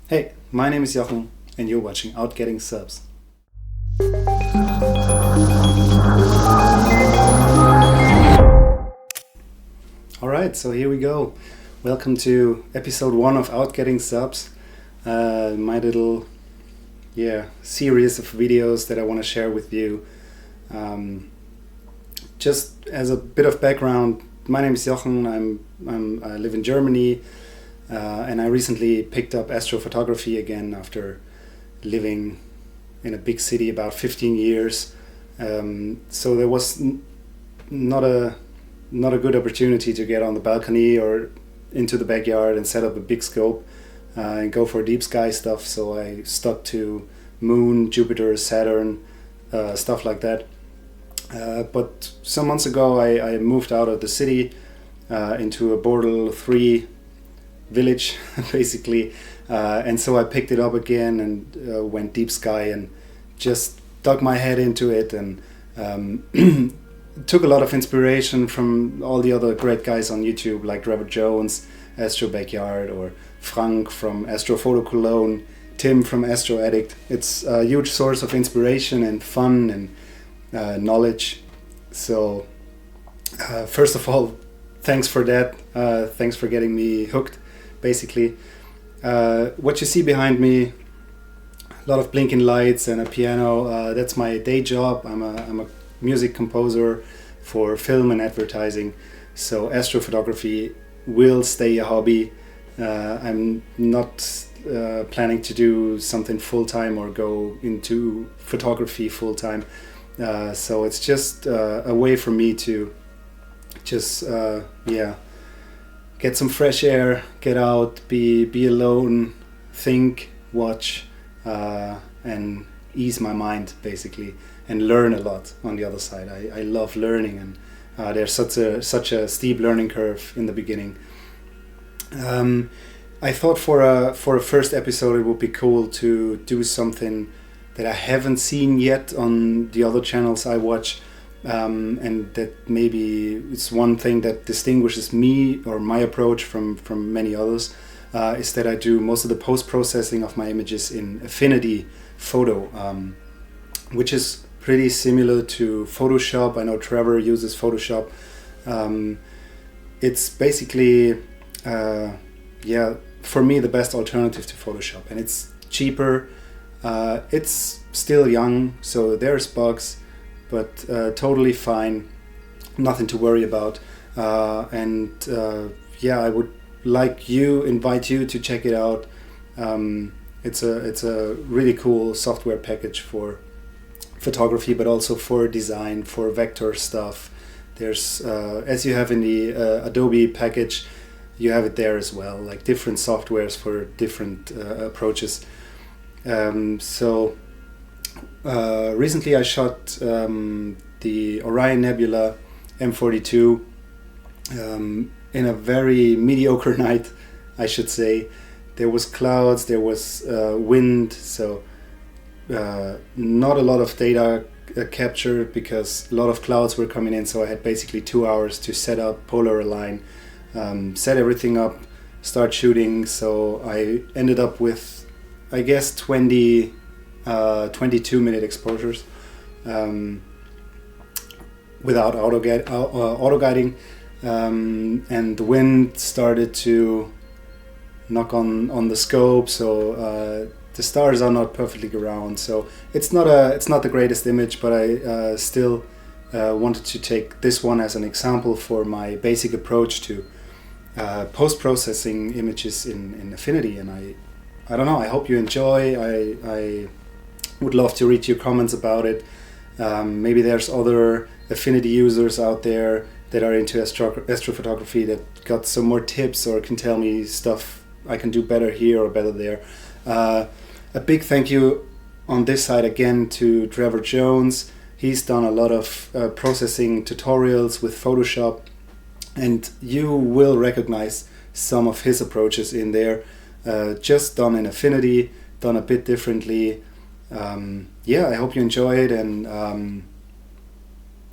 Hey, my name is Jochen, and you're watching OutGettingSubs. Alright, so here we go. Welcome to episode 1 of OutGettingSubs, my little series of videos that I want to share with you. Just as a bit of background, my name is Jochen, I live in Germany, and I recently picked up astrophotography again after living in a big city about 15 years. So there was not a good opportunity to get on the balcony or into the backyard and set up a big scope and go for deep sky stuff. So I stuck to Moon, Jupiter, Saturn, stuff like that. But some months ago I moved out of the city into a Border 3 village basically, and so I picked it up again and went deep sky and just dug my head into it and took a lot of inspiration from all the other great guys on YouTube like Trevor Jones, Astro Backyard, or Frank from Astrophoto Cologne, Tim from Astro Addict. It's a huge source of inspiration and fun and knowledge. So first of all, thanks for that. Thanks for getting me hooked, basically. What you see behind me, a lot of blinking lights and a piano, that's my day job. I'm a music composer for film and advertising, so astrophotography will stay a hobby. I'm not planning to do something full-time or go into photography full-time, so it's just a way for me to just get some fresh air, get out, be alone, think, watch, and ease my mind basically, and learn a lot on the other side. I love learning, and there's such a steep learning curve in the beginning. I thought for a first episode it would be cool to do something that I haven't seen yet on the other channels I watch, and that maybe it's one thing that distinguishes me or my approach from many others, is that I do most of the post-processing of my images in Affinity Photo, which is pretty similar to Photoshop. I know Trevor uses Photoshop. It's basically, for me, the best alternative to Photoshop, and it's cheaper. It's still young, so there's bugs, but totally fine, nothing to worry about. I would invite you to check it out. It's a really cool software package for photography, but also for design, for vector stuff. There's as you have in the Adobe package, you have it there as well, like different softwares for different approaches. Recently I shot the Orion Nebula M42 in a very mediocre night, I should say. There was clouds, there was wind, so not a lot of data captured because a lot of clouds were coming in, so I had basically 2 hours to set up, polar align, set everything up, start shooting. So I ended up with, I guess, 22 minute exposures without auto guiding, and the wind started to knock on the scope, so the stars are not perfectly around, so it's not the greatest image, but I still wanted to take this one as an example for my basic approach to post-processing images in Affinity. And I don't know, I hope you enjoy. I would love to read your comments about it. Maybe there's other Affinity users out there that are into astrophotography that got some more tips or can tell me stuff I can do better here or better there. A big thank you on this side again to Trevor Jones. He's done a lot of processing tutorials with Photoshop, and you will recognize some of his approaches in there, just done in Affinity, done a bit differently. I hope you enjoy it, and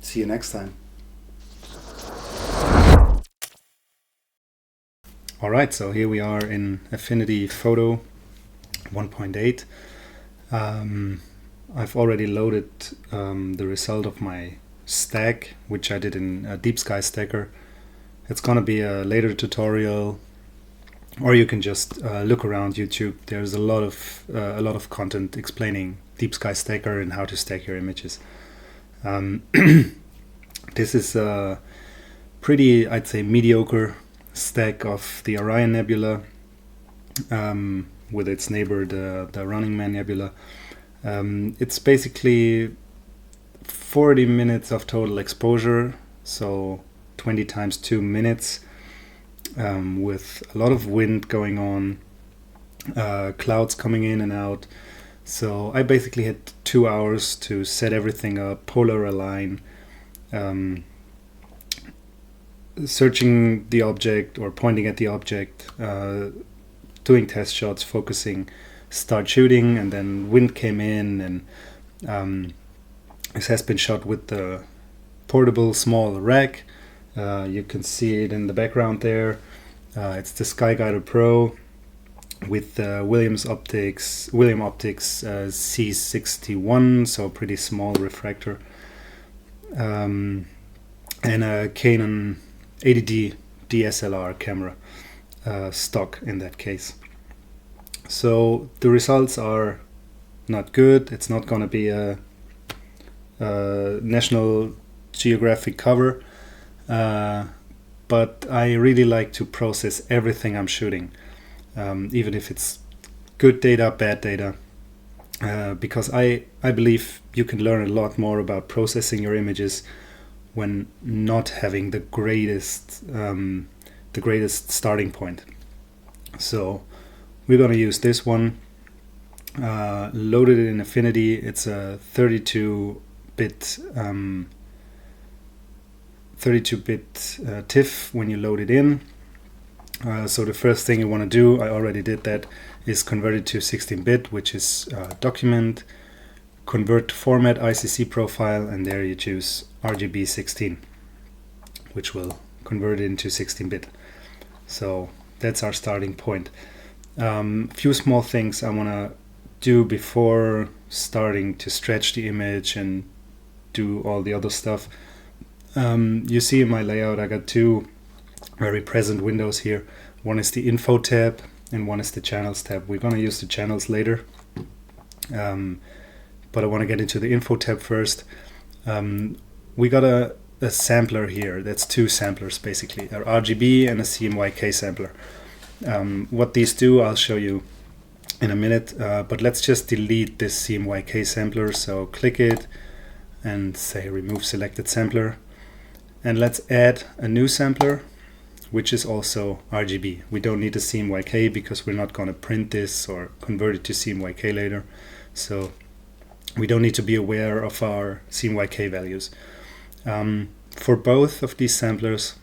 see you next time. Alright, so here we are in Affinity Photo. 1.8. I've already loaded the result of my stack, which I did in a deep sky stacker. It's gonna be a later tutorial, or you can just look around YouTube. There's a lot of content explaining deep sky stacker and how to stack your images. This is a pretty, I'd say, mediocre stack of the Orion Nebula with its neighbor, the Running Man Nebula. It's basically 40 minutes of total exposure, so 20 times 2 minutes, with a lot of wind going on, clouds coming in and out. So I basically had 2 hours to set everything up, polar align, searching the object or pointing at the object, doing test shots, focusing, start shooting, and then wind came in, and this has been shot with the portable small rack. You can see it in the background there. It's the SkyGuider Pro with William Optics C61, so pretty small refractor, and a Canon 80D DSLR camera, stock in that case. So the results are not good. It's not going to be a National Geographic cover, but I really like to process everything I'm shooting, even if it's good data, bad data, because I believe you can learn a lot more about processing your images when not having the greatest starting point. So we're going to use this one, loaded in Affinity. It's a 32-bit TIFF when you load it in. So the first thing you want to do, I already did that, is convert it to 16-bit, which is document, convert to format, ICC profile, and there you choose RGB 16, which will convert it into 16-bit. So that's our starting point. Few small things I want to do before starting to stretch the image and do all the other stuff. You see in my layout I got two very present windows here. One is the info tab and one is the channels tab. We're going to use the channels later, but I want to get into the info tab first. We got a sampler here. That's two samplers basically, a RGB and a CMYK sampler. What these do I'll show you in a minute, but let's just delete this CMYK sampler. So click it and say remove selected sampler, and let's add a new sampler which is also RGB. We don't need a CMYK because we're not going to print this or convert it to CMYK later, so we don't need to be aware of our CMYK values. For both of these samplers,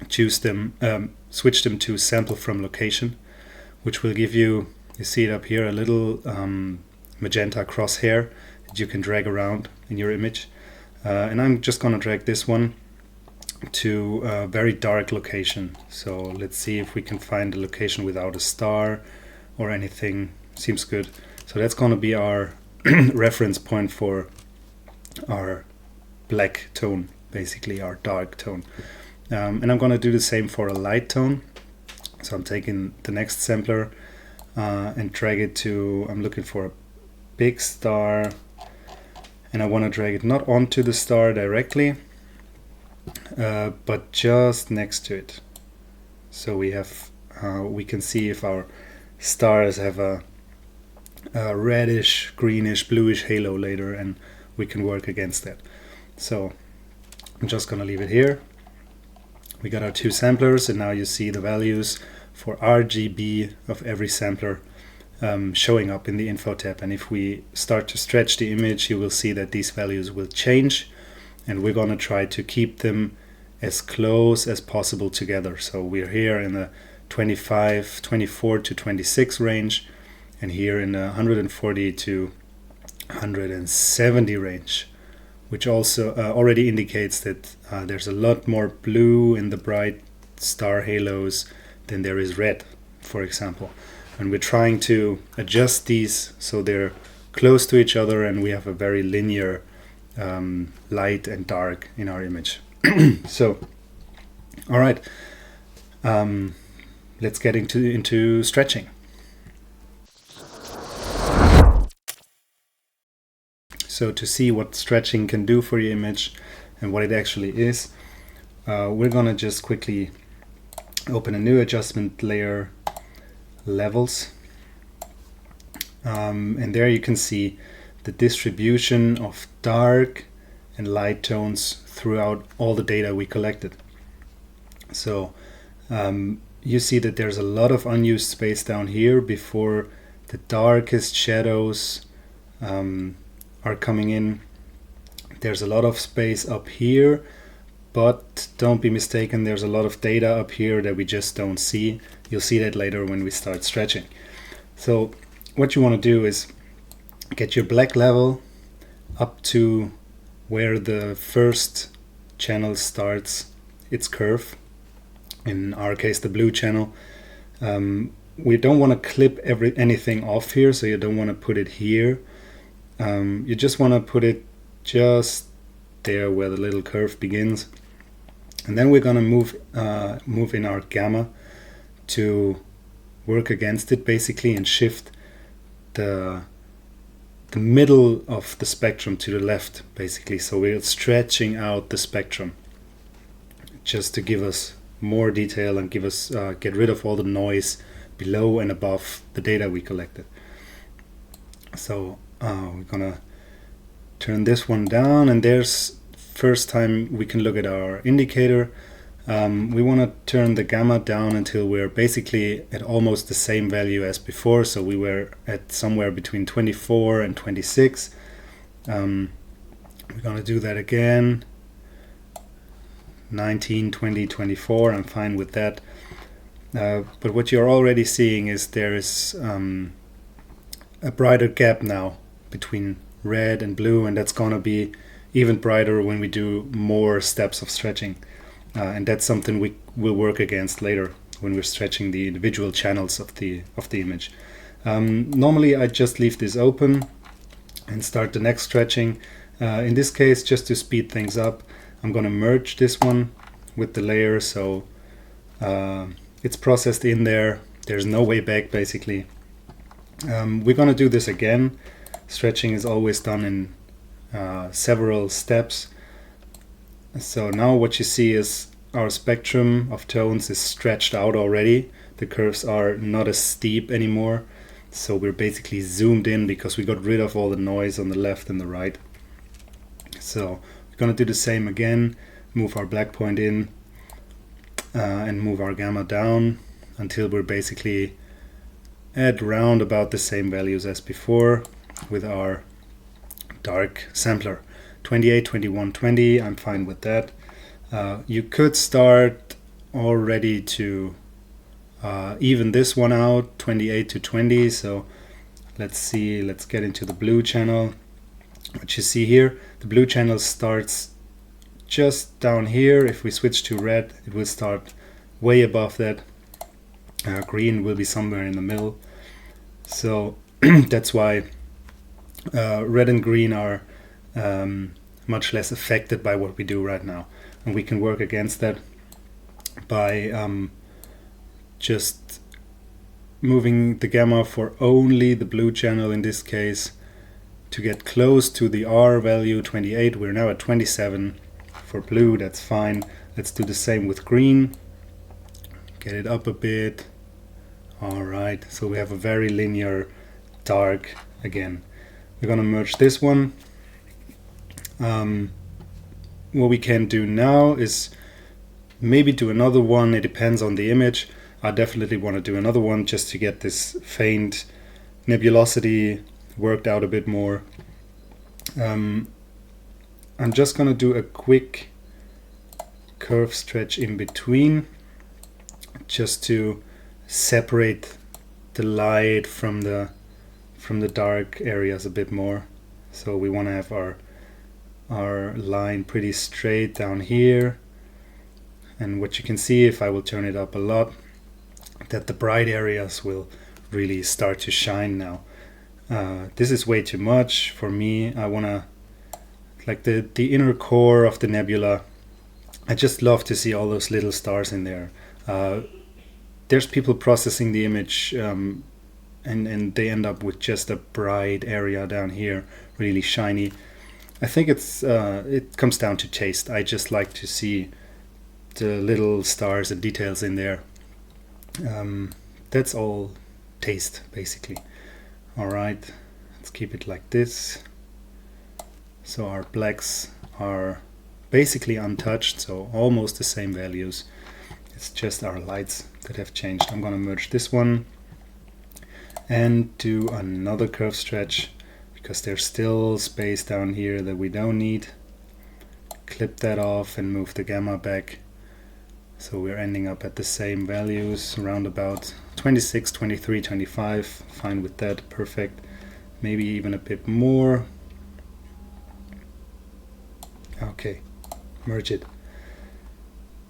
switch them to sample from location, which will give you see it up here, a little magenta crosshair that you can drag around in your image. And I'm just going to drag this one to a very dark location. So let's see if we can find a location without a star or anything. Seems good. So that's going to be our reference point for our black tone, basically our dark tone. And I'm going to do the same for a light tone. So I'm taking the next sampler and drag it to, I'm looking for a big star, and I want to drag it not onto the star directly, but just next to it. So we have, we can see if our stars have a reddish, greenish, bluish halo later, and we can work against that. So I'm just going to leave it here. We got our two samplers, and now you see the values for RGB of every sampler showing up in the info tab. And if we start to stretch the image, you will see that these values will change, and we're going to try to keep them as close as possible together. So we're here in the 24 to 26 range, and here in the 140 to 170 range, which also already indicates that there's a lot more blue in the bright star halos than there is red, for example. And we're trying to adjust these so they're close to each other and we have a very linear light and dark in our image. So, all right, let's get into stretching. So to see what stretching can do for your image and what it actually is, we're gonna just quickly open a new adjustment layer, levels, and there you can see the distribution of dark and light tones throughout all the data we collected. So you see that there's a lot of unused space down here before the darkest shadows are coming in. There's a lot of space up here, but don't be mistaken, there's a lot of data up here that we just don't see. You'll see that later when we start stretching. So what you want to do is get your black level up to where the first channel starts its curve. In our case, the blue channel. We don't want to clip anything off here, so you don't want to put it here. You just want to put it just there where the little curve begins. And then we're going to move in our gamma to work against it basically and shift the middle of the spectrum to the left basically. So we're stretching out the spectrum just to give us more detail and give us get rid of all the noise below and above the data we collected. So we're gonna turn this one down, and there's first time we can look at our indicator. We want to turn the gamma down until we're basically at almost the same value as before. So we were at somewhere between 24 and 26. We're gonna do that again. 19, 20, 24, I'm fine with that. But what you're already seeing is there is a brighter gap now between red and blue, and that's gonna be even brighter when we do more steps of stretching. And that's something we will work against later when we're stretching the individual channels of the image. Normally I just leave this open and start the next stretching. In this case, just to speed things up, I'm going to merge this one with the layer, so it's processed in there. There's no way back basically. We're going to do this again. Stretching is always done in several steps. So now what you see is our spectrum of tones is stretched out already. The curves are not as steep anymore. So we're basically zoomed in because we got rid of all the noise on the left and the right. So going to do the same again, move our black point in and move our gamma down until we're basically at round about the same values as before with our dark sampler. 28, 21, 20, I'm fine with that. You could start already to even this one out, 28 to 20. So let's see, let's get into the blue channel. What you see here, the blue channel starts just down here. If we switch to red, it will start way above that. Green will be somewhere in the middle. So that's why red and green are much less affected by what we do right now. And we can work against that by just moving the gamma for only the blue channel in this case to get close to the R value, 28. We're now at 27 for blue, that's fine. Let's do the same with green. Get it up a bit. Alright, so we have a very linear dark again. We're gonna merge this one. What we can do now is maybe do another one. It depends on the image. I definitely want to do another one just to get this faint nebulosity worked out a bit more. I'm just gonna do a quick curve stretch in between just to separate the light from the dark areas a bit more. So we want to have our line pretty straight down here, and what you can see, if I will turn it up a lot, that the bright areas will really start to shine now. This is way too much for me. I want to, like the inner core of the nebula, I just love to see all those little stars in there. There's people processing the image and they end up with just a bright area down here, really shiny. I think it comes down to taste. I just like to see the little stars and details in there. That's all taste, basically. Alright, let's keep it like this. So our blacks are basically untouched, so almost the same values. It's just our lights that have changed. I'm gonna merge this one and do another curve stretch because there's still space down here that we don't need. Clip that off and move the gamma back. So we're ending up at the same values, around about 26, 23, 25. Fine with that, perfect. Maybe even a bit more. Okay, merge it.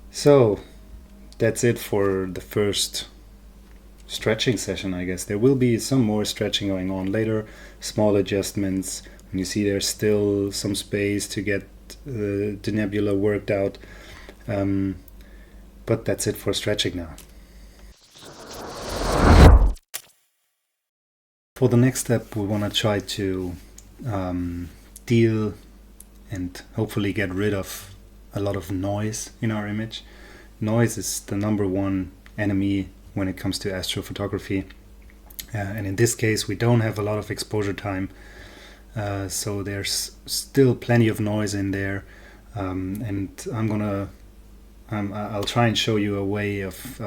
So that's it for the first stretching session, I guess. There will be some more stretching going on later, small adjustments. When you see there's still some space to get the nebula worked out. But that's it for stretching now. For the next step, we want to try to deal and hopefully get rid of a lot of noise in our image. Noise is the number one enemy when it comes to astrophotography. And in this case, we don't have a lot of exposure time. So there's still plenty of noise in there. And I'll try and show you a way of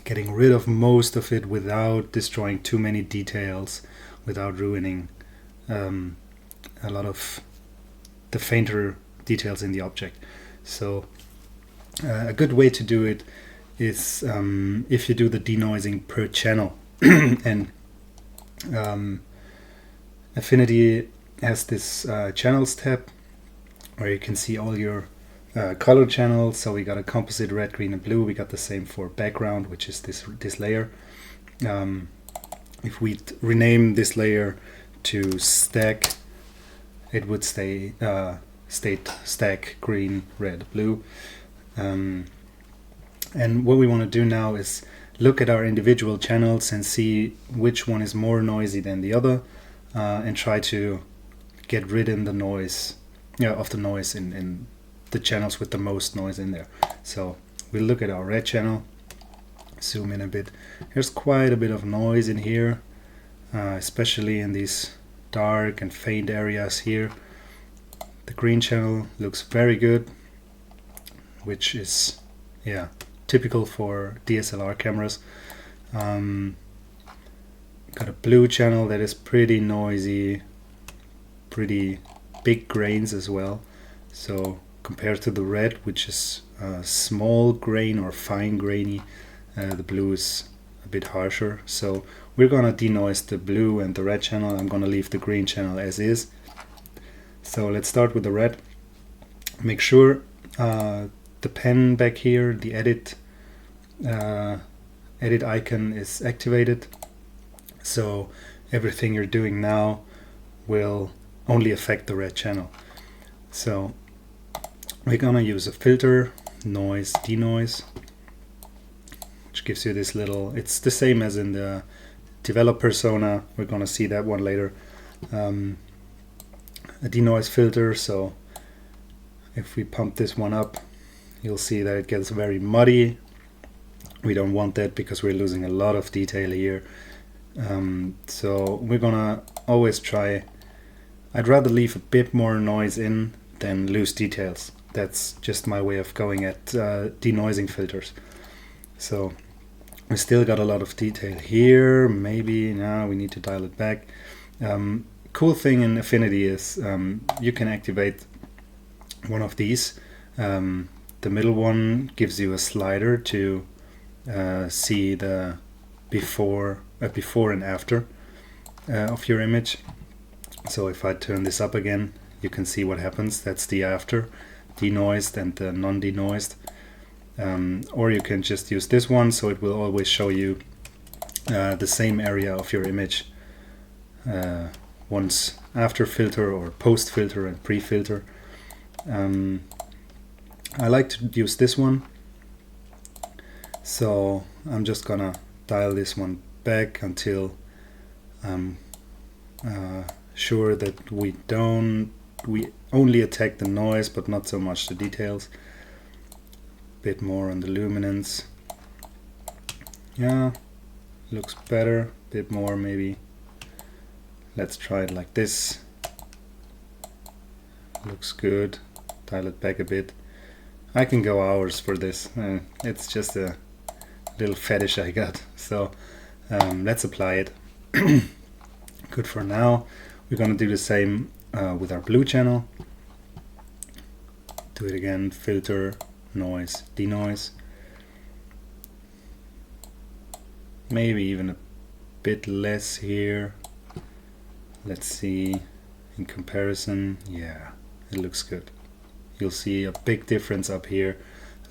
getting rid of most of it without destroying too many details, without ruining a lot of the fainter details in the object. So a good way to do it is if you do the denoising per channel. And Affinity has this channels tab where you can see all your color channels. So we got a composite red, green and blue. We got the same for background, which is this layer. If we rename this layer to stack, it would state stack green, red, blue. And what we want to do now is look at our individual channels and see which one is more noisy than the other, and try to get rid of the noise, in the channels with the most noise in there. So we'll look at our red channel, zoom in a bit. There's quite a bit of noise in here, especially in these dark and faint areas here. The green channel looks very good, which is typical for DSLR cameras. Got a blue channel that is pretty noisy, pretty big grains as well. So compared to the red, which is small grain or fine grainy, the blue is a bit harsher. So we're gonna denoise the blue and the red channel. I'm gonna leave the green channel as is. So let's start with the red. Make sure the pen back here, the edit icon is activated. So everything you're doing now will only affect the red channel. So we're gonna use a filter, noise, denoise, which gives you this little, it's the same as in the develop persona. We're gonna see that one later. A denoise filter, so if we pump this one up, you'll see that it gets very muddy. We don't want that because we're losing a lot of detail here. So we're gonna always try, I'd rather leave a bit more noise in than lose details. That's just my way of going at denoising filters. So we still got a lot of detail here. Maybe now we need to dial it back. Cool thing in Affinity is you can activate one of these. The middle one gives you a slider to see the before and after of your image. So if I turn this up again, you can see what happens. That's the after, denoised and the non-denoised. Or you can just use this one, so it will always show you the same area of your image once after filter or post filter and pre-filter. I like to use this one, so I'm just gonna dial this one back until I'm sure that we only attack the noise but not so much the details. Bit more on the luminance. Yeah, looks better. Bit more maybe. Let's try it like this. Looks good. Dial it back a bit. I can go hours for this. It's just a little fetish I got. So let's apply it. Good for now. We're gonna do the same with our blue channel. Do it again. Filter, noise, denoise. Maybe even a bit less here. Let's see in comparison. Yeah, it looks good. You'll see a big difference up here.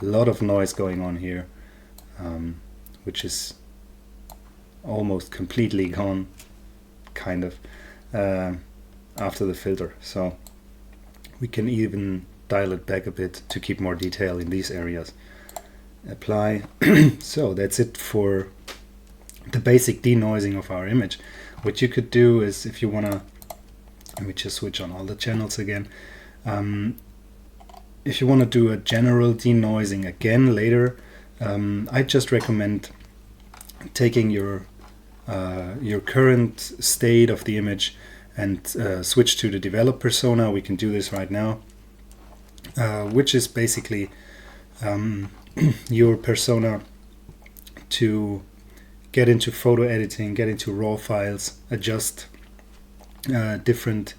A lot of noise going on here, which is almost completely gone, kind of, after the filter. So we can even dial it back a bit to keep more detail in these areas. Apply. So that's it for the basic denoising of our image. What you could do is, if you wanna, let me just switch on all the channels again. If you want to do a general denoising again later, I just recommend taking your current state of the image and switch to the develop persona. We can do this right now, which is basically your persona to get into photo editing, get into raw files, adjust different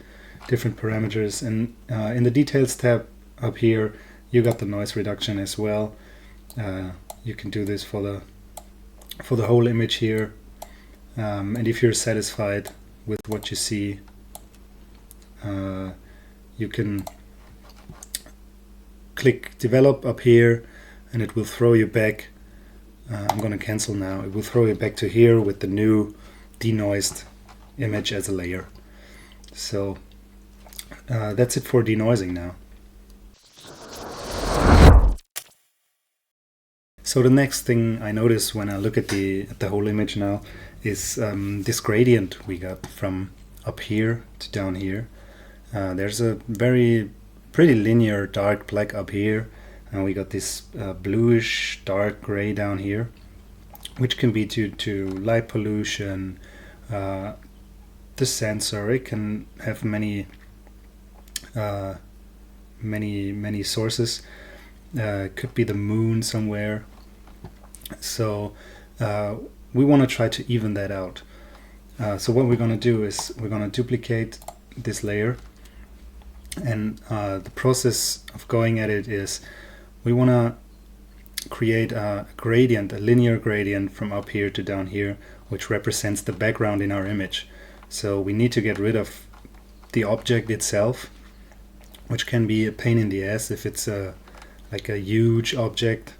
parameters, and in the details tab up here you got the noise reduction as well. You can do this for the whole image here, and if you're satisfied with what you see, you can click develop up here and it will throw you back. I'm gonna cancel now. It will throw you back to here with the new denoised image as a layer. So that's it for denoising now. So the next thing I notice when I look at the whole image now is this gradient we got from up here to down here. There's a pretty linear dark black up here, and we got this bluish dark gray down here, which can be due to light pollution, the sensor. It can have many sources. Could be the moon somewhere. So we want to try to even that out. So what we're going to do is we're going to duplicate this layer, and the process of going at it is we want to create a gradient, a linear gradient from up here to down here, which represents the background in our image. So we need to get rid of the object itself, which can be a pain in the ass if it's like a huge object,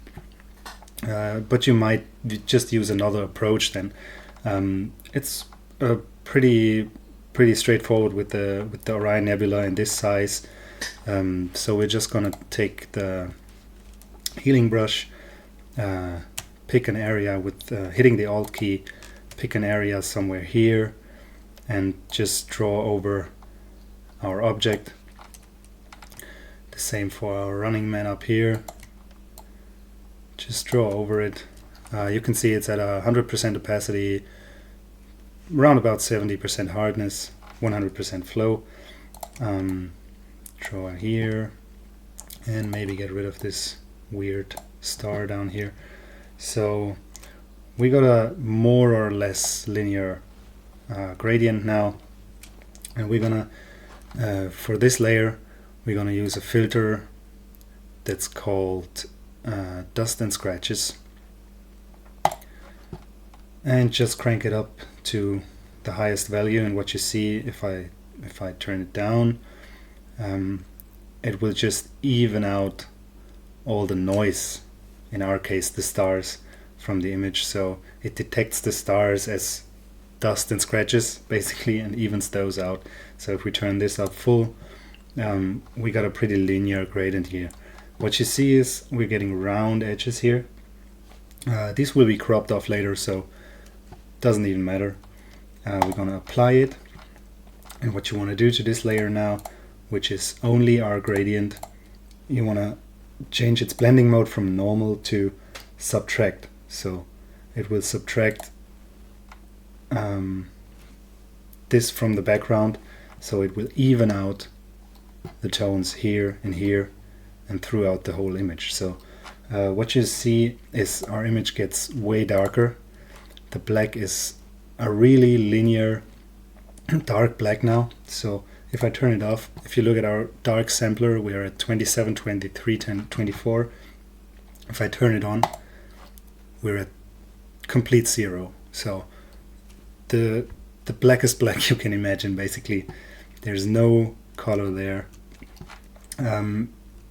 but you might just use another approach then. It's pretty straightforward with the Orion Nebula in this size. So we're just gonna take the healing brush, pick an area with hitting the Alt key, pick an area somewhere here, and just draw over our object. The same for our running man up here. Just draw over it. You can see it's at 100% opacity, around about 70% hardness, 100% flow. Draw here, and maybe get rid of this weird star down here. So we got a more or less linear gradient now, and we're gonna for this layer we're gonna use a filter that's called dust and scratches, and just crank it up to the highest value. And what you see, if I turn it down, it will just even out all the noise, in our case the stars, from the image, so it detects the stars as dust and scratches basically and evens those out. So if we turn this up full, we got a pretty linear gradient here. What you see is we're getting round edges here. These will be cropped off later, so doesn't even matter. We're gonna apply it, and what you want to do to this layer now, which is only our gradient, you want to change its blending mode from normal to subtract. So it will subtract this from the background, so it will even out the tones here and here and throughout the whole image. So what you see is our image gets way darker. The black is a really linear dark black now. So if I turn it off, if you look at our dark sampler, we are at 27, 23, 10, 24. If I turn it on, we're at complete zero. So the blackest black you can imagine, basically. There's no color there.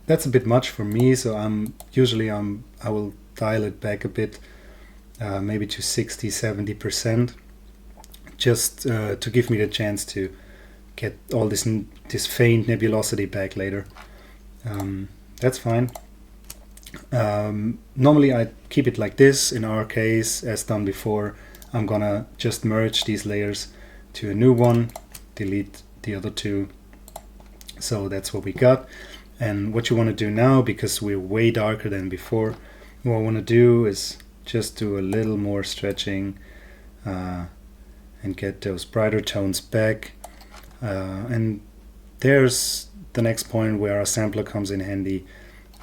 That's a bit much for me, so I will dial it back a bit, maybe to 60-70%, just to give me the chance to get all this faint nebulosity back later. That's fine. Normally I keep it like this. In our case, as done before, I'm gonna just merge these layers to a new one, delete the other two. So that's what we got. And what you want to do now, because we're way darker than before, what I want to do is just do a little more stretching and get those brighter tones back. And there's the next point where our sampler comes in handy.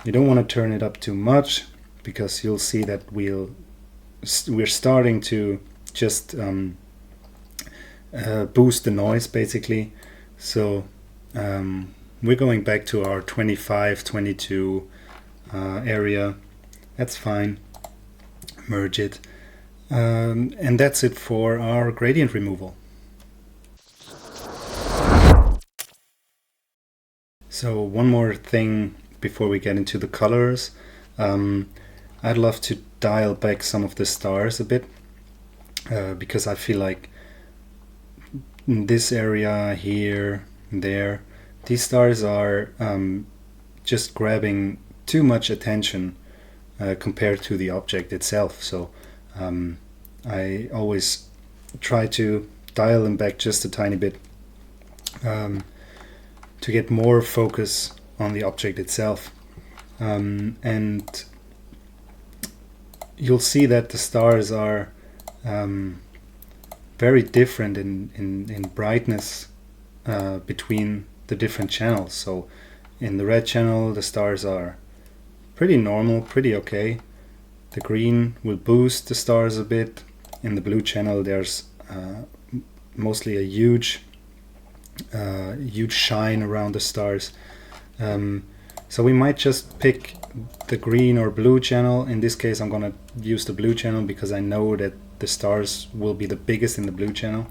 You don't want to turn it up too much, because you'll see that we're starting to just boost the noise basically. So we're going back to our 25, 22 area. That's fine. Merge it. And that's it for our gradient removal. So one more thing before we get into the colors. I'd love to dial back some of the stars a bit, because I feel like in this area here, there, these stars are just grabbing too much attention compared to the object itself. So I always try to dial them back just a tiny bit to get more focus on the object itself. And you'll see that the stars are very different in brightness between the different channels. So in the red channel, the stars are pretty normal, pretty okay. The green will boost the stars a bit. In the blue channel, there's mostly a huge shine around the stars. So we might just pick the green or blue channel. In this case, I'm gonna use the blue channel because I know that the stars will be the biggest in the blue channel,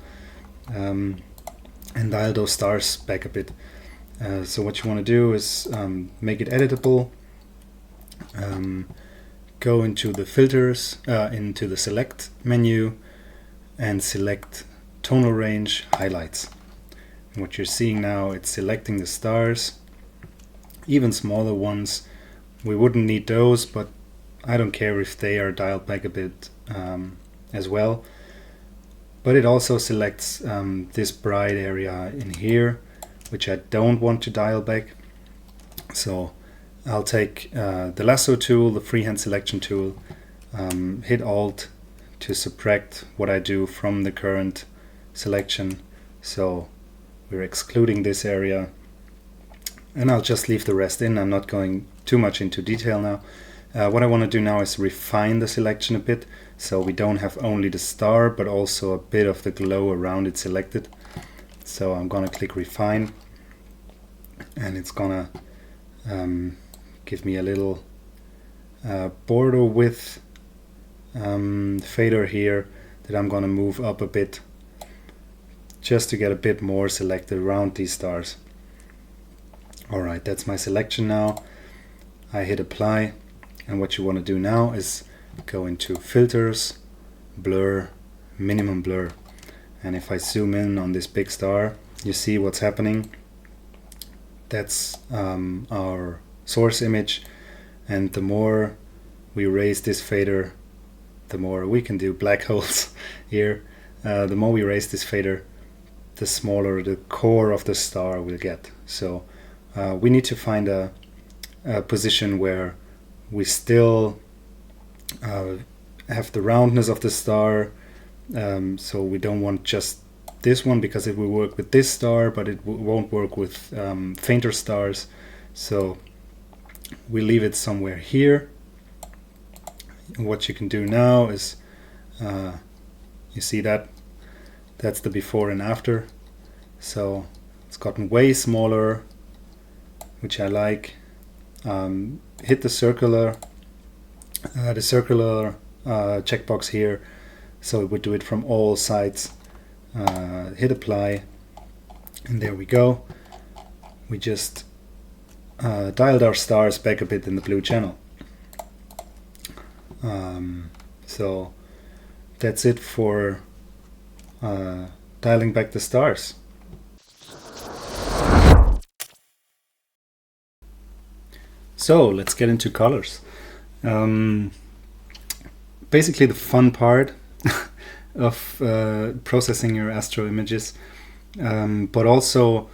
and dial those stars back a bit. So what you want to do is make it editable. Go into the filters, into the select menu, and select tonal range highlights. And what you're seeing now, it's selecting the stars, even smaller ones. We wouldn't need those, but I don't care if they are dialed back a bit as well. But it also selects this bright area in here, which I don't want to dial back. So I'll take the lasso tool, the freehand selection tool, hit Alt to subtract what I do from the current selection. So we're excluding this area, and I'll just leave the rest in. I'm not going too much into detail now. What I want to do now is refine the selection a bit, so we don't have only the star but also a bit of the glow around it selected. So I'm gonna click refine, and it's gonna give me a little border width fader here that I'm gonna move up a bit just to get a bit more selected around these stars. Alright, that's my selection now. I hit apply, and what you want to do now is go into filters, blur, minimum blur. And if I zoom in on this big star, you see what's happening. That's our source image, and the more we raise this fader, the more we can do black holes here. The more we raise this fader, the smaller the core of the star will get. So we need to find a position where we still have the roundness of the star. So we don't want just this one, because it will work with this star, but it won't work with fainter stars. So we leave it somewhere here. What you can do now is, you see that's the before and after. So it's gotten way smaller, which I like. Hit the circular checkbox here, so it would do it from all sides. Hit apply, and there we go. We just dialed our stars back a bit in the blue channel. So that's it for dialing back the stars. So let's get into colors. Basically the fun part of processing your astro images, but also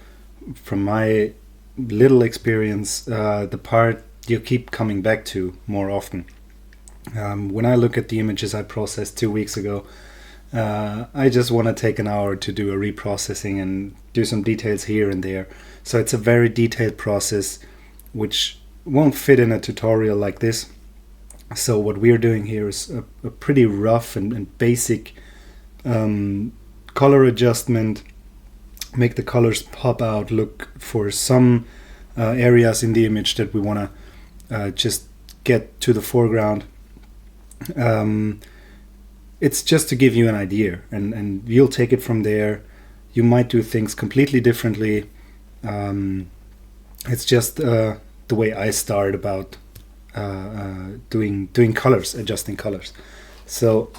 from my little experience, the part you keep coming back to more often. When I look at the images I processed 2 weeks ago, I just want to take an hour to do a reprocessing and do some details here and there. So it's a very detailed process which won't fit in a tutorial like this. So what we're doing here is a pretty rough and basic color adjustment. Make the colors pop out, look for some areas in the image that we want to just get to the foreground. It's just to give you an idea, and you'll take it from there. You might do things completely differently. It's just the way I start about doing colors, adjusting colors. So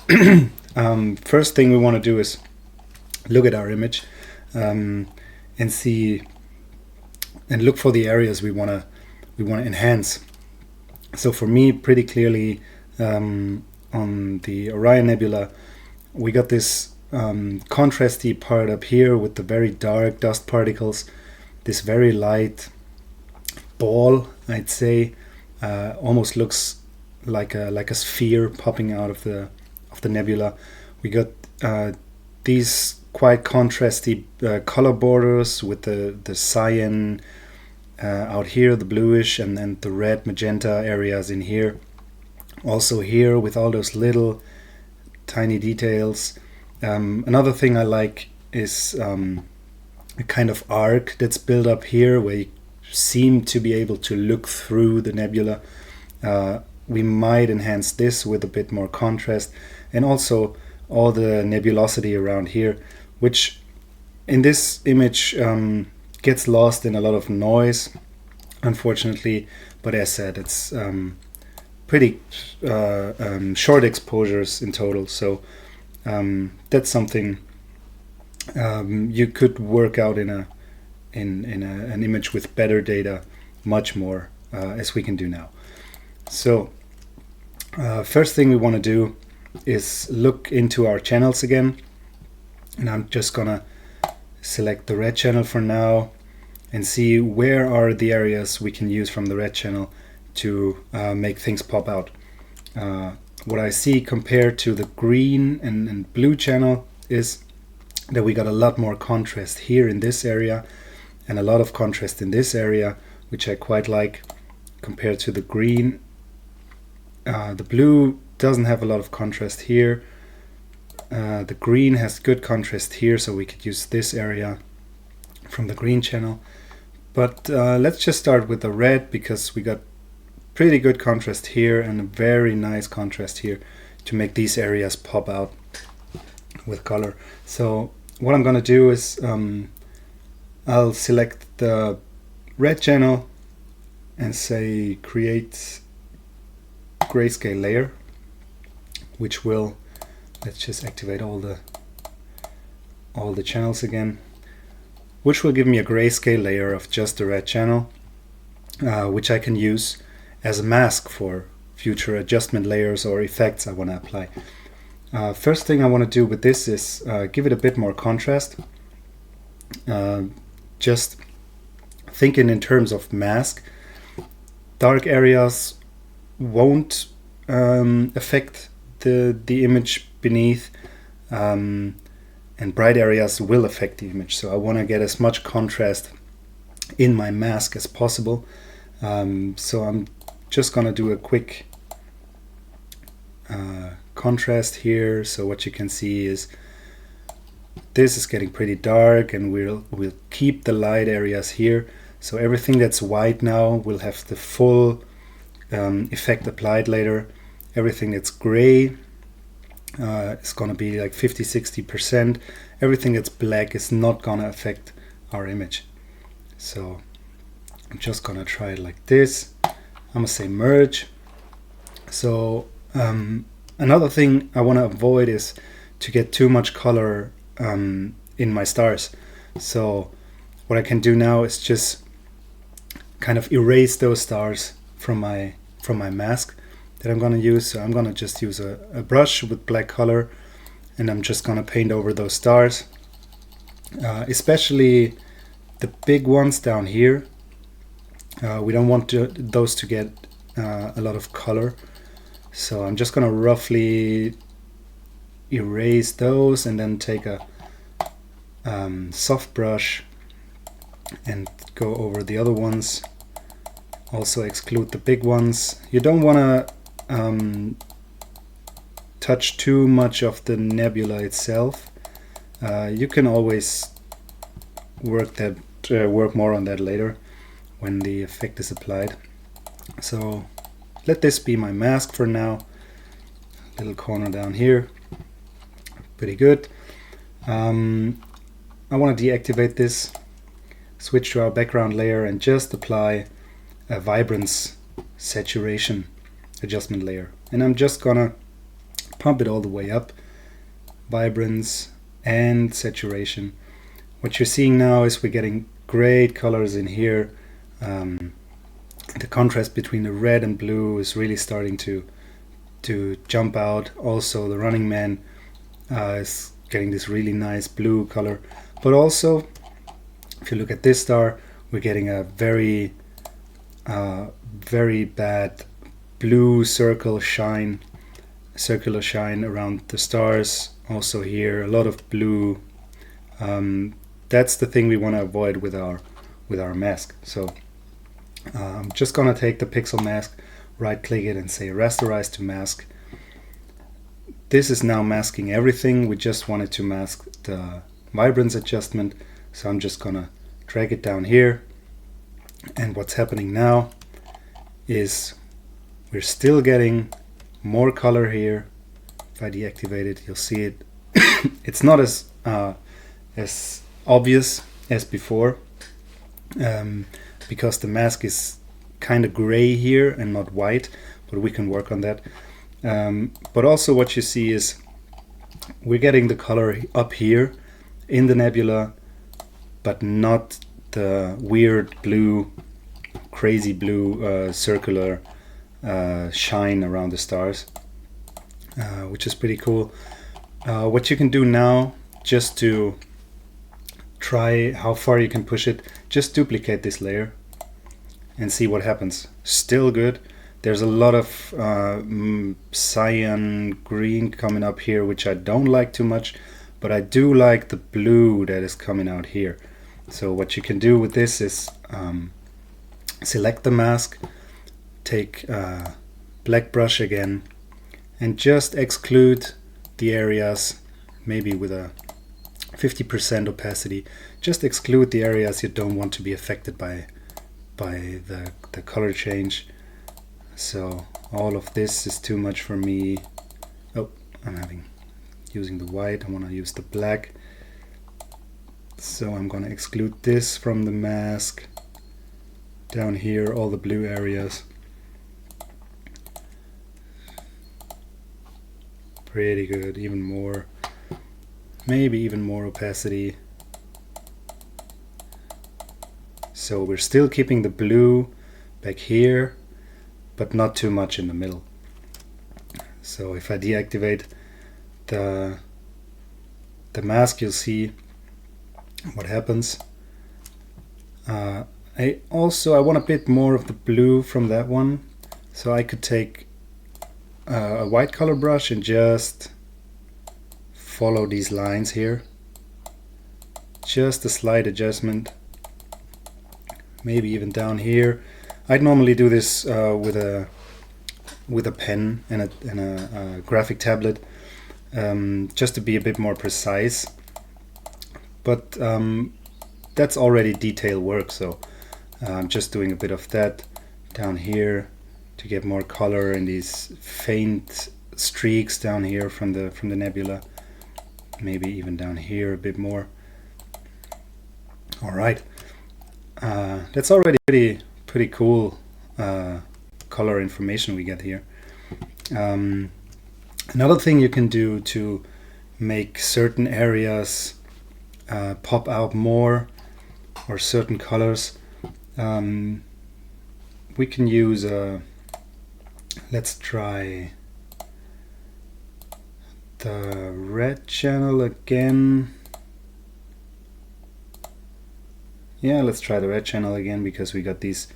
first thing we want to do is look at our image and see and look for the areas we want to enhance. So for me, pretty clearly, on the Orion Nebula, we got this contrasty part up here with the very dark dust particles, this very light ball, I'd say, almost looks like a sphere popping out of the nebula. We got these quite contrasty color borders with the cyan out here, the bluish, and then the red magenta areas in here. Also here with all those little tiny details. Another thing I like is a kind of arc that's built up here where you seem to be able to look through the nebula. We might enhance this with a bit more contrast, and also all the nebulosity around here, which in this image gets lost in a lot of noise, unfortunately. But as said, it's pretty short exposures in total, so that's something you could work out in an image with better data much more, as we can do now. So first thing we want to do is look into our channels again, and I'm just gonna select the red channel for now and see where are the areas we can use from the red channel to make things pop out. What I see compared to the green and blue channel is that we got a lot more contrast here in this area and a lot of contrast in this area, which I quite like compared to the green. The blue doesn't have a lot of contrast here. The green has good contrast here, so we could use this area from the green channel. But let's just start with the red, because we got pretty good contrast here and a very nice contrast here to make these areas pop out with color. So what I'm gonna do is I'll select the red channel and say create grayscale layer, which will, let's just activate all the channels again, which will give me a grayscale layer of just the red channel, which I can use as a mask for future adjustment layers or effects I want to apply. First thing I want to do with this is give it a bit more contrast. Just thinking in terms of mask, dark areas won't affect the image beneath, and bright areas will affect the image. So I want to get as much contrast in my mask as possible. So I'm just gonna do a quick contrast here. So what you can see is this is getting pretty dark, and we'll keep the light areas here. So everything that's white now will have the full effect applied later. Everything that's gray is gonna be like 50-60%. Everything that's black is not gonna affect our image. So I'm just gonna try it like this. I'm gonna say merge. So another thing I want to avoid is to get too much color in my stars. So what I can do now is just kind of erase those stars from my mask that I'm gonna use. So I'm gonna just use a brush with black color, and I'm just gonna paint over those stars, especially the big ones down here. We don't want those to get a lot of color, so I'm just gonna roughly erase those and then take a soft brush and go over the other ones. Also exclude the big ones. You don't want to touch too much of the nebula itself. You can always work more on that later when the effect is applied. So let this be my mask for now. Little corner down here, pretty good. I want to deactivate this, switch to our background layer, and just apply a vibrance saturation adjustment layer. And I'm just gonna pump it all the way up, vibrance and saturation. What you're seeing now is we're getting great colors in here. The contrast between the red and blue is really starting to jump out. Also the Running Man is getting this really nice blue color, but also if you look at this star, we're getting a very bad blue circular shine around the stars. Also here a lot of blue. That's the thing we want to avoid with our mask. So I'm just gonna take the pixel mask, right click it and say rasterize to mask. This is now masking everything. We just wanted to mask the vibrance adjustment, so I'm just gonna drag it down here. And what's happening now is we're still getting more color here. If I deactivate it, you'll see it. It's not as obvious as before, because the mask is kind of gray here and not white, but we can work on that. But also what you see is we're getting the color up here in the nebula, but not the weird blue, crazy blue circular shine around the stars, which is pretty cool. What you can do now, just to try how far you can push it, just duplicate this layer and see what happens. Still good. There's a lot of cyan green coming up here, which I don't like too much, but I do like the blue that is coming out here. So what you can do with this is select the mask, take black brush again, and just exclude the areas, maybe with a 50% opacity. Just exclude the areas you don't want to be affected by the color change. So all of this is too much for me. Oh, I'm using the white. I want to use the black. So I'm going to exclude this from the mask. Down here, all the blue areas. Pretty good, even more, maybe even more opacity. So we're still keeping the blue back here, but not too much in the middle. So if I deactivate the mask, you'll see what happens. I want a bit more of the blue from that one, so I could take a white color brush and just follow these lines here. Just a slight adjustment, maybe even down here. I'd normally do this with a pen and a graphic tablet, just to be a bit more precise. But that's already detail work, so I'm just doing a bit of that down here to get more color in these faint streaks down here from the nebula. Maybe even down here a bit more. All right, that's already pretty cool color information we get here. Another thing you can do to make certain areas pop out more, or certain colors, we can use let's try the red channel again. Yeah, let's try the red channel again, because we got this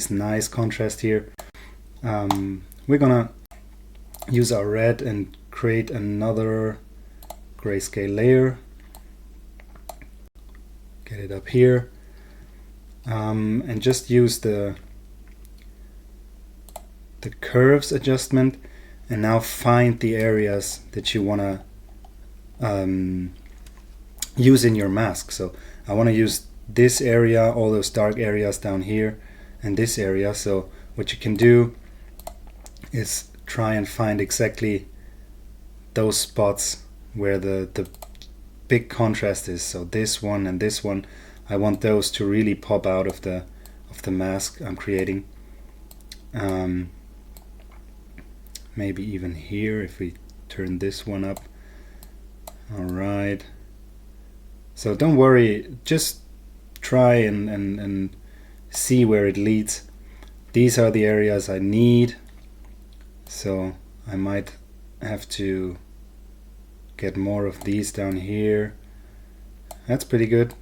nice contrast here. We're gonna use our red and create another grayscale layer. Get it up here, and just use the curves adjustment, and now find the areas that you want to use in your mask. So I want to use this area, all those dark areas down here, and this area. So what you can do is try and find exactly those spots where the big contrast is. So this one and this one, I want those to really pop out of the mask I'm creating. Maybe even here if we turn this one up. All right. So don't worry, just try and see where it leads. These are the areas I need, so I might have to get more of these down here. That's pretty good.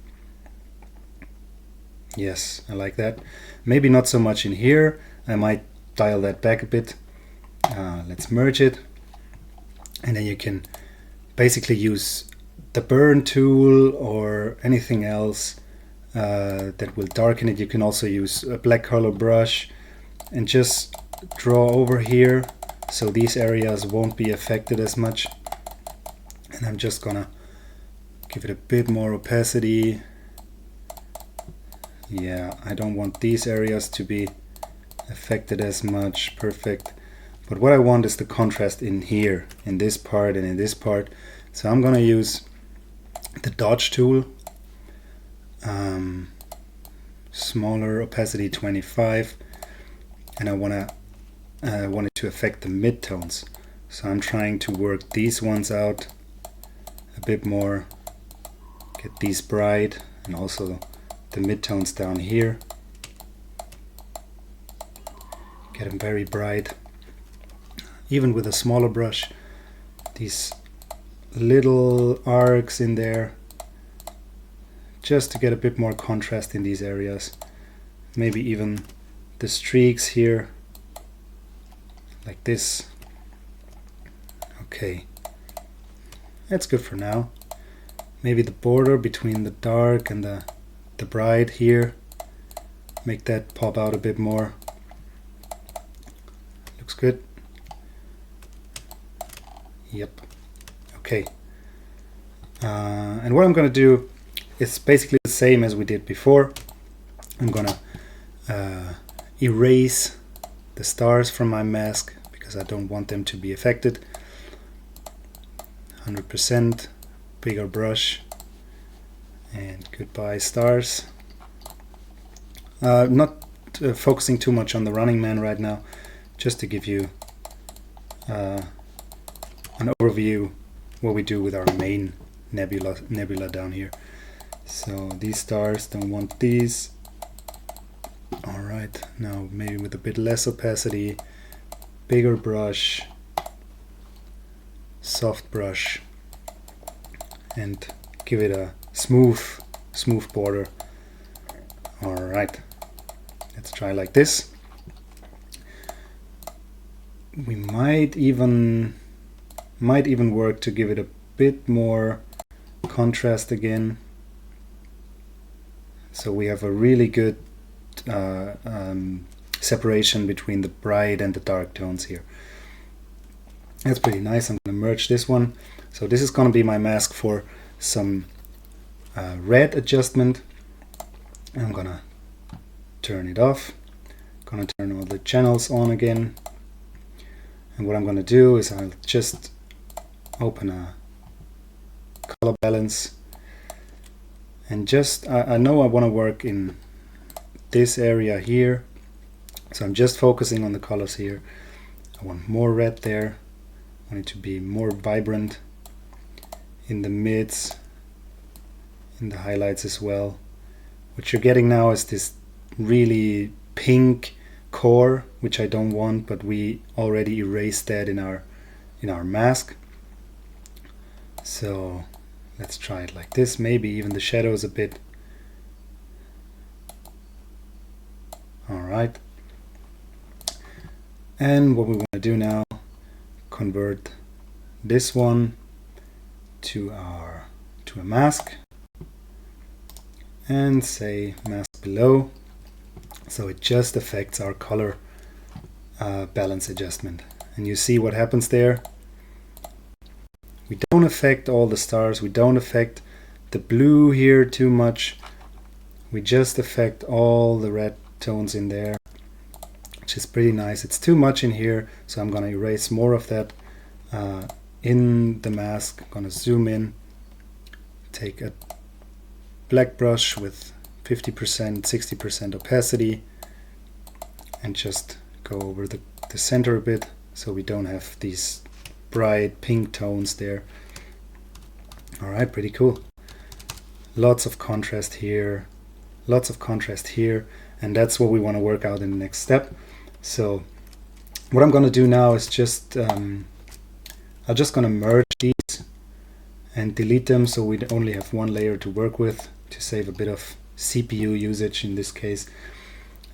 Yes, I like that. Maybe not so much in here. I might dial that back a bit. Let's merge it, and then you can basically use the burn tool or anything else that will darken it. You can also use a black color brush and just draw over here, so these areas won't be affected as much. And I'm just gonna give it a bit more opacity. Yeah, I don't want these areas to be affected as much. Perfect. But what I want is the contrast in here, in this part and in this part. So I'm gonna use the dodge tool, smaller opacity 25, and I want it to affect the midtones. So I'm trying to work these ones out a bit more, get these bright, and also the midtones down here, get them very bright. Even with a smaller brush, these little arcs in there, just to get a bit more contrast in these areas. Maybe even the streaks here, like this. Okay, that's good for now. Maybe the border between the dark and the bright here, make that pop out a bit more. Looks good. Yep. Okay. And what I'm going to do is basically the same as we did before. I'm going to erase the stars from my mask because I don't want them to be affected. 100%, bigger brush, and goodbye stars. Not focusing too much on the Running Man right now, just to give you an an overview what we do with our main nebula down here. So these stars, don't want these. Alright, now maybe with a bit less opacity, bigger brush, soft brush, and give it a smooth border. Alright, let's try like this. We might even work to give it a bit more contrast again, so we have a really good separation between the bright and the dark tones here. That's pretty nice. I'm going to merge this one. So this is going to be my mask for some red adjustment. I'm going to turn it off. I'm going to turn all the channels on again. And what I'm going to do is I'll just open a color balance, and just I know I want to work in this area here, so I'm just focusing on the colors here. I want more red there, I want it to be more vibrant in the mids, in the highlights as well. What you're getting now is this really pink core, which I don't want, but we already erased that in our mask. So let's try it like this, maybe even the shadows a bit. Alright, and what we want to do now, convert this one to a mask, and say mask below, so it just affects our color balance adjustment. And you see what happens there. We don't affect all the stars, we don't affect the blue here too much, we just affect all the red tones in there, which is pretty nice. It's too much in here, so I'm going to erase more of that in the mask. I'm going to zoom in, take a black brush with 50%, 60% opacity, and just go over the center a bit, so we don't have these bright pink tones there. Alright, pretty cool. Lots of contrast here, lots of contrast here, and that's what we want to work out in the next step. So what I'm going to do now is just I'm just going to merge these and delete them, so we only have one layer to work with, to save a bit of CPU usage in this case.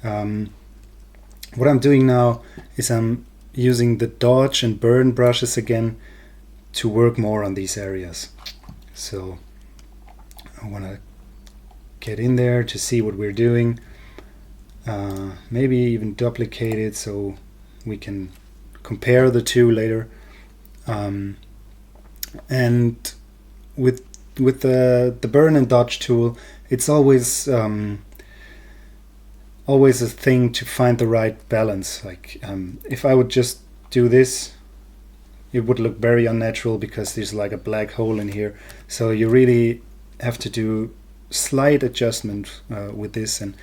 What I'm doing now is I'm using the dodge and burn brushes again to work more on these areas. So I want to get in there to see what we're doing, maybe even duplicate it so we can compare the two later. And with the burn and dodge tool, it's always a thing to find the right balance. Like if I would just do this, it would look very unnatural because there's like a black hole in here. So you really have to do slight adjustment with this, and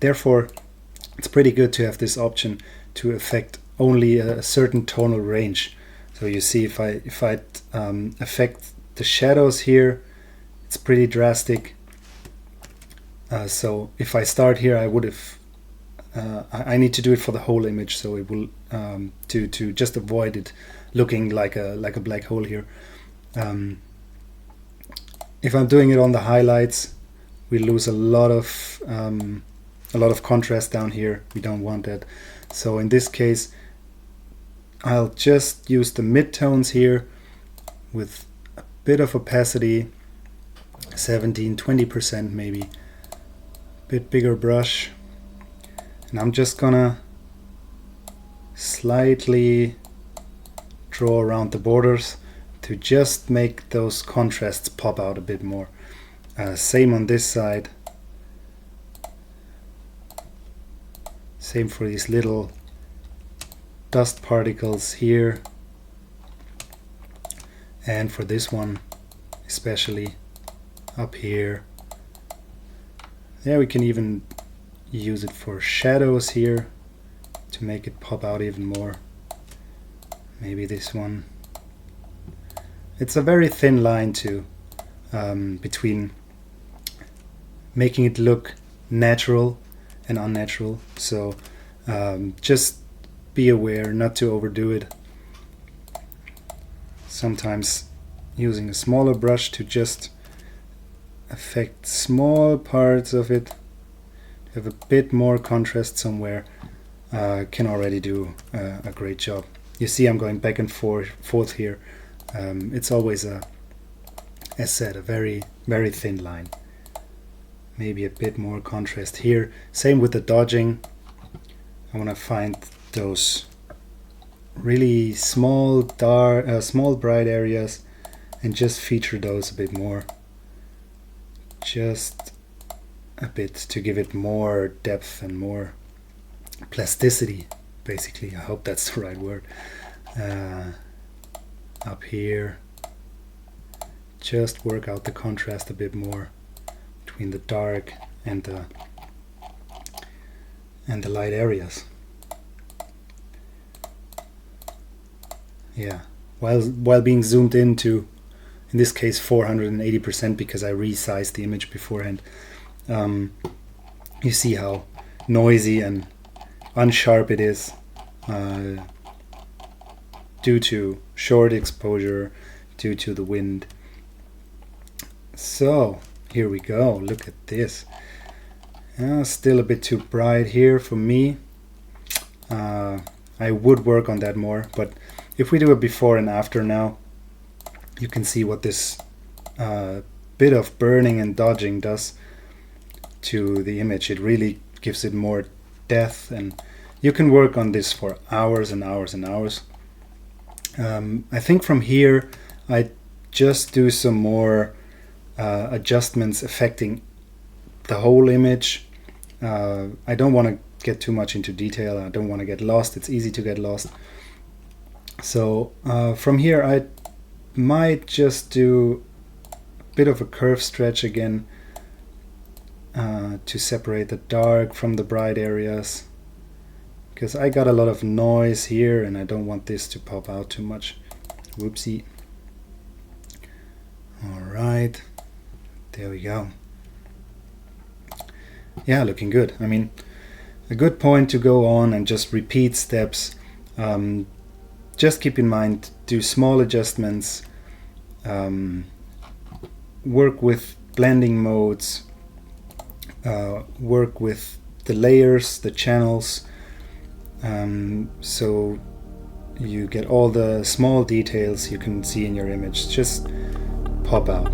therefore it's pretty good to have this option to affect only a certain tonal range. So you see, if I affect the shadows here, it's pretty drastic. So if I start here, I would have I need to do it for the whole image, so it will to just avoid it looking like a black hole here. If I'm doing it on the highlights, we lose a lot of contrast down here. We don't want that. So in this case, I'll just use the midtones here with a bit of opacity, 17-20% maybe, bit bigger brush, and I'm just gonna slightly draw around the borders to just make those contrasts pop out a bit more. Same on this side, same for these little dust particles here, and for this one especially up here. Yeah, we can even use it for shadows here to make it pop out even more. Maybe this one. it's a very thin line too, between making it look natural and unnatural. So just be aware not to overdo it. Sometimes using a smaller brush to just affect small parts of it, have a bit more contrast somewhere, can already do a great job. You see I'm going back and forth here. It's always as said, a very, very thin line. Maybe a bit more contrast here. Same with the dodging. I want to find those really small, dark, small bright areas and just feature those a bit more. Just a bit to give it more depth and more plasticity, basically. I hope that's the right word. Up here, just work out the contrast a bit more between the dark and the light areas. Yeah, while being zoomed into, in this case 480%, because I resized the image beforehand. You see how noisy and unsharp it is due to short exposure, due to the wind. So here we go, look at this. Still a bit too bright here for me. I would work on that more, but if we do a before and after now, you can see what this bit of burning and dodging does to the image. It really gives it more depth, and you can work on this for hours and hours and hours. I think from here I just do some more adjustments affecting the whole image. I don't want to get too much into detail. I don't want to get lost. It's easy to get lost. So from here I might just do a bit of a curve stretch again to separate the dark from the bright areas, because I got a lot of noise here and I don't want this to pop out too much. Whoopsie. Alright, there we go. Yeah, looking good. I mean, a good point to go on and just repeat steps. Just keep in mind, do small adjustments, work with blending modes, work with the layers, the channels, so you get all the small details you can see in your image just pop out.